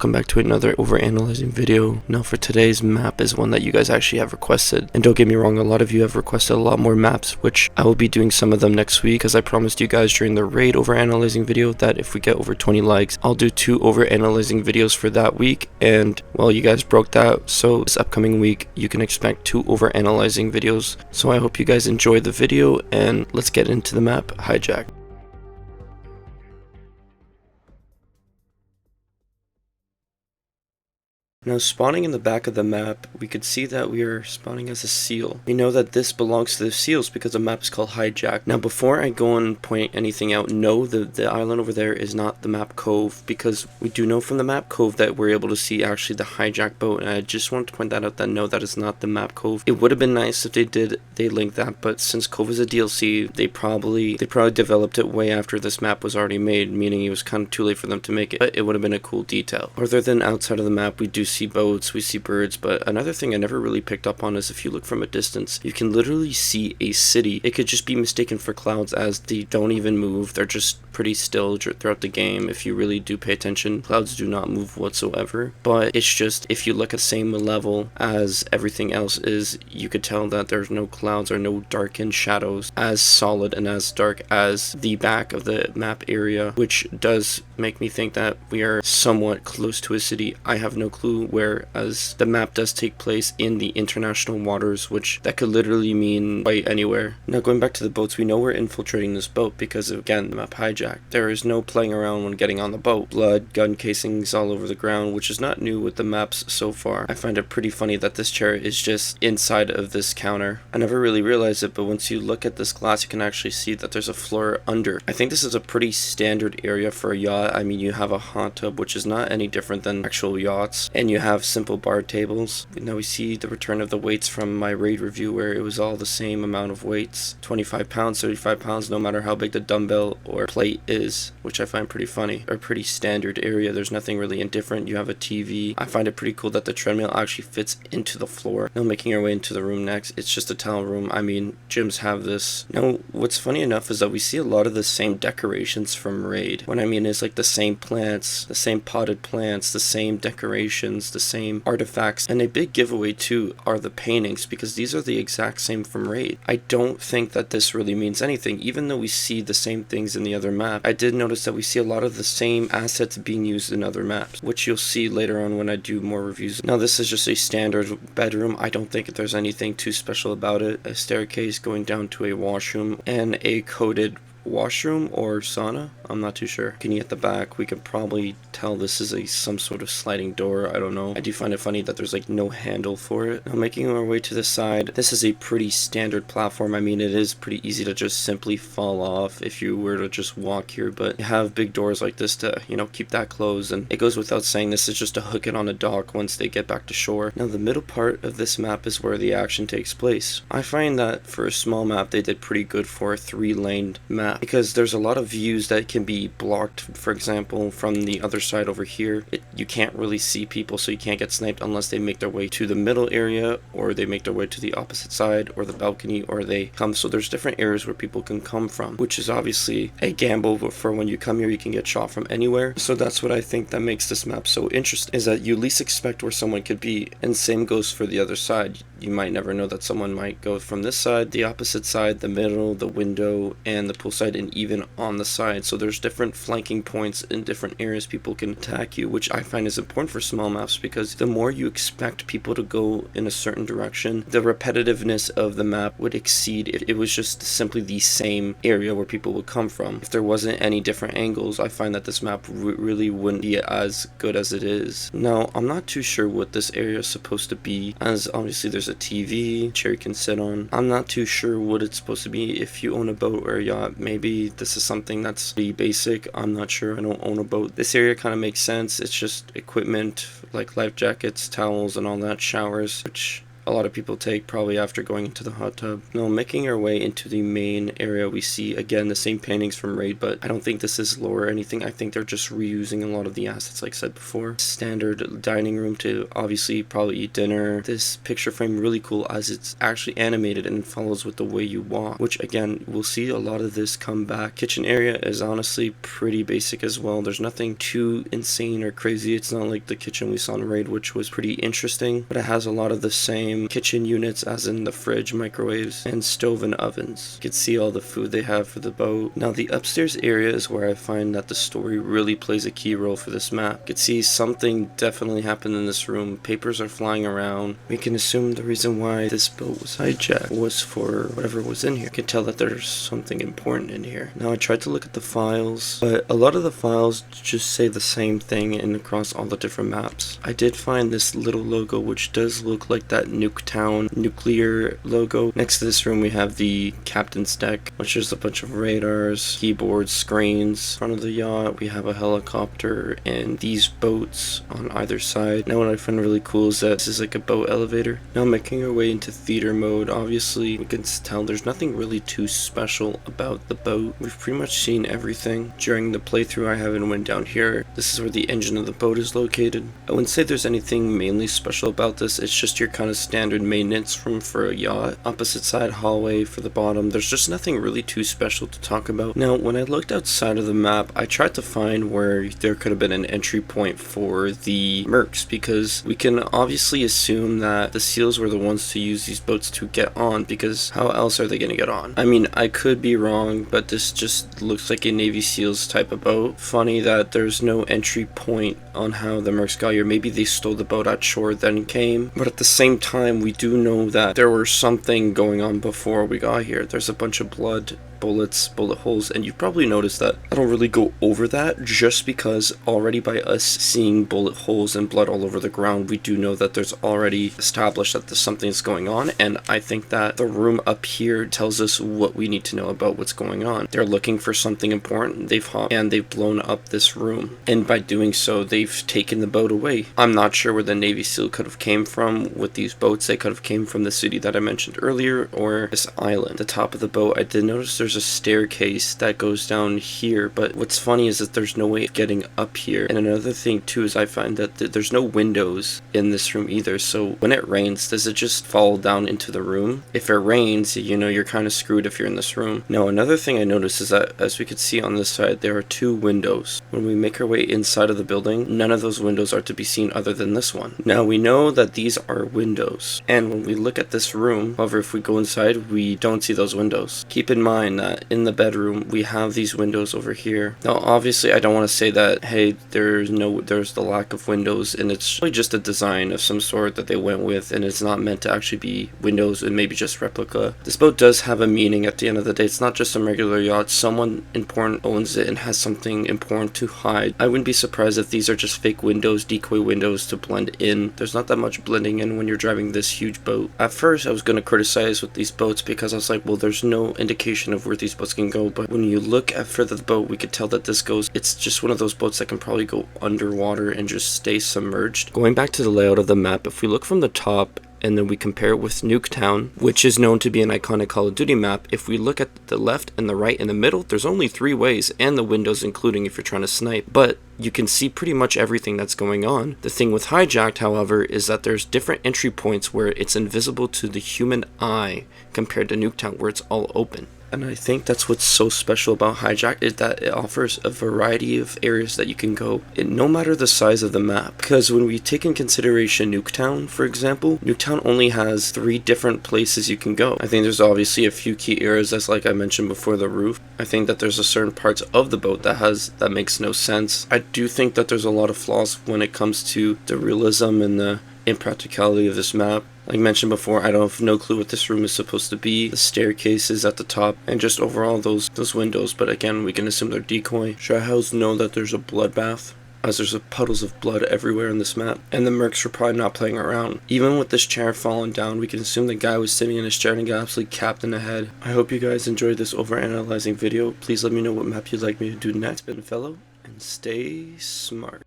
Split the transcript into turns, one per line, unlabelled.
Welcome back to another overanalyzing video. Now for today's map is one that you guys actually have requested. And don't get me wrong, a lot of you have requested a lot more maps, which I will be doing some of them next week, because I promised you guys during the raid overanalyzing video that if we get over 20 likes, I'll do 2 overanalyzing videos for that week. And well, you guys broke that, so this upcoming week you can expect 2 overanalyzing videos. So I hope you guys enjoyed the video, and let's get into the map, Hijacked. Now spawning in the back of the map, we could see that we are spawning as a seal. We know that this belongs to the seals because the map is called Hijacked. Now before I go and point anything out, no, the island over there is not the map cove, because we do know from the map cove that we're able to see actually the hijack boat, and I just wanted to point that out, that no, that is not the map cove. It would have been nice if they linked that, but since cove is a DLC, they probably developed it way after this map was already made, meaning it was kind of too late for them to make it, but it would have been a cool detail. Other than outside of the map, we do see boats, we see birds, but another thing I never really picked up on is if you look from a distance, you can literally see a city. It could just be mistaken for clouds, as they don't even move. They're just pretty still throughout the game. If you really do pay attention, clouds do not move whatsoever, but it's just, if you look at the same level as everything else is, you could tell that there's no clouds or no darkened shadows as solid and as dark as the back of the map area, which does make me think that we are somewhat close to a city. I have no clue where, as the map does take place in the international waters, which that could literally mean quite anywhere. Now going back to the boats, we know we're infiltrating this boat because, again, the map Hijacked. There is no playing around when getting on the boat. Blood, gun casings all over the ground, which is not new with the maps so far. I find it pretty funny that this chair is just inside of this counter. I never really realized it, but once you look at this glass, you can actually see that there's a floor under. I think this is a pretty standard area for a yacht. I mean, you have a hot tub, which is not any different than actual yachts, and you have simple bar tables. Now we see the return of the weights from my raid review, where it was all the same amount of weights, 25 pounds, 35 pounds, no matter how big the dumbbell or plate is, which I find pretty funny. A pretty standard area. There's nothing really indifferent. You have a TV. I find it pretty cool that the treadmill actually fits into the floor. Now making our way into the room next, it's just a towel room. I mean, gyms have this. Now what's funny enough is that we see a lot of the same decorations from raid. What I mean is, like, the same plants, the same potted plants, the same decorations, the same artifacts, and a big giveaway too are the paintings, because these are the exact same from raid. I don't think that this really means anything, even though we see the same things in the other map. I did notice that we see a lot of the same assets being used in other maps, which you'll see later on when I do more reviews. Now this is just a standard bedroom. I don't think there's anything too special about it. A staircase going down to a washroom and a coated washroom or sauna, I'm not too sure. Looking at the back, we can probably tell this is some sort of sliding door. I don't know. I do find it funny that there's like no handle for it. Now making our way to the side, this is a pretty standard platform. I mean, it is pretty easy to just simply fall off if you were to just walk here, but you have big doors like this to, you know, keep that closed, and it goes without saying this is just to hook it on a dock once they get back to shore. Now the middle part of this map is where the action takes place. I find that for a small map they did pretty good for a 3-laned map, because there's a lot of views that can be blocked. For example, from the other side over here, you can't really see people, so you can't get sniped unless they make their way to the middle area, or they make their way to the opposite side, or the balcony, or they come. So there's different areas where people can come from, which is obviously a gamble, but for when you come here you can get shot from anywhere. So that's what I think that makes this map so interesting, is that you least expect where someone could be, and same goes for the other side. You might never know that someone might go from this side, the opposite side, the middle, the window, and the pool side, and even on the side. So there's different flanking points in different areas people can attack you, which I find is important for small maps, because the more you expect people to go in a certain direction, the repetitiveness of the map would exceed if it was just simply the same area where people would come from. If there wasn't any different angles, I find that this map really wouldn't be as good as it is. Now I'm not too sure what this area is supposed to be, as obviously there's a TV chair you can sit on. I'm not too sure what it's supposed to be. If you own a boat or a yacht, maybe this is something that's pretty basic. I'm not sure. I don't own a boat. This area kind of makes sense. It's just equipment like life jackets, towels, and all that, showers, which a lot of people take probably after going into the hot tub. Now making our way into the main area, we see again the same paintings from Raid, but I don't think this is lore or anything. I think they're just reusing a lot of the assets like I said before. Standard dining room to obviously probably eat dinner. This picture frame really cool as it's actually animated and follows with the way you walk, which again we'll see a lot of this come back. Kitchen area is honestly pretty basic as well. There's nothing too insane or crazy. It's not like the kitchen we saw in Raid, which was pretty interesting, but it has a lot of the same kitchen units as in the fridge, microwaves, and stove and ovens. You can see all the food they have for the boat. Now the upstairs area is where I find that the story really plays a key role for this map. You can see something definitely happened in this room. Papers are flying around. We can assume the reason why this boat was hijacked was for whatever was in here. You can tell that there's something important in here. Now I tried to look at the files, but a lot of the files just say the same thing and across all the different maps. I did find this little logo which does look like that Nuketown nuclear logo. Next to this room we have the captain's deck, which is a bunch of radars, keyboards, screens. In front of the yacht we have a helicopter and these boats on either side. Now what I find really cool is that this is like a boat elevator. Now making our way into theater mode, obviously we can tell there's nothing really too special about the boat. We've pretty much seen everything. During the playthrough I haven't went down here. This is where the engine of the boat is located. I wouldn't say there's anything mainly special about this. It's just your kind of standard maintenance room for a yacht. Opposite side hallway for the bottom. There's just nothing really too special to talk about. Now when I looked outside of the map, I tried to find where there could have been an entry point for the mercs, because we can obviously assume that the SEALs were the ones to use these boats to get on, because how else are they going to get on? I mean, I could be wrong, but this just looks like a Navy SEALs type of boat. Funny that there's no entry point on how the mercs got here. Maybe they stole the boat at shore then came, but at the same time we do know that there was something going on before we got here. There's a bunch of blood, bullets, bullet holes, and you've probably noticed that I don't really go over that just because already by us seeing bullet holes and blood all over the ground, we do know that there's already established that there's something's going on, and I think that the room up here tells us what we need to know about what's going on. They're looking for something important. They've hopped and they've blown up this room, and by doing so they've taken the boat away. I'm not sure where the Navy SEAL could have came from with these boats. They could have came from the city that I mentioned earlier or this island. The top of the boat, I did notice there's a staircase that goes down here, but what's funny is that there's no way of getting up here. And another thing too is I find that there's no windows in this room either, so when it rains, does it just fall down into the room? If it rains, you know, you're kind of screwed if you're in this room. Now another thing I noticed is that as we could see on this side, there are two windows. When we make our way inside of the building, none of those windows are to be seen other than this one. Now we know that these are windows, and when we look at this room, however, if we go inside, we don't see those windows. Keep in mind that in the bedroom we have these windows over here. Now obviously I don't want to say that hey, there's the lack of windows and it's really just a design of some sort that they went with, and it's not meant to actually be windows and maybe just replica. This boat does have a meaning at the end of the day. It's not just some regular yacht. Someone important owns it and has something important to hide. I wouldn't be surprised if these are just fake windows, decoy windows to blend in. There's not that much blending in when you're driving this huge boat. At first I was going to criticize with these boats because I was like, well, there's no indication of where these boats can go, but when you look at further the boat, we could tell that this goes, it's just one of those boats that can probably go underwater and just stay submerged. Going back to the layout of the map, if we look from the top and then we compare it with Nuketown, which is known to be an iconic Call of Duty map, if we look at the left and the right and the middle, there's only 3 ways, and the windows including if you're trying to snipe, but you can see pretty much everything that's going on. The thing with Hijacked, however, is that there's different entry points where it's invisible to the human eye compared to Nuketown where it's all open. And I think that's what's so special about Hijacked, is that it offers a variety of areas that you can go, no matter the size of the map. Because when we take in consideration Nuketown, for example, Nuketown only has 3 different places you can go. I think there's obviously a few key areas, as like I mentioned before, the roof. I think that there's a certain parts of the boat that makes no sense. I do think that there's a lot of flaws when it comes to the realism and the impracticality of this map. Like mentioned before, I don't have no clue what this room is supposed to be. The staircases at the top, and just overall those windows, but again, we can assume they're decoy. Shy House know that there's a bloodbath, as there's puddles of blood everywhere in this map, and the mercs were probably not playing around. Even with this chair falling down, we can assume the guy was sitting in his chair and got absolutely capped in the head. I hope you guys enjoyed this overanalyzing video. Please let me know what map you'd like me to do next. Been fellow, and stay smart.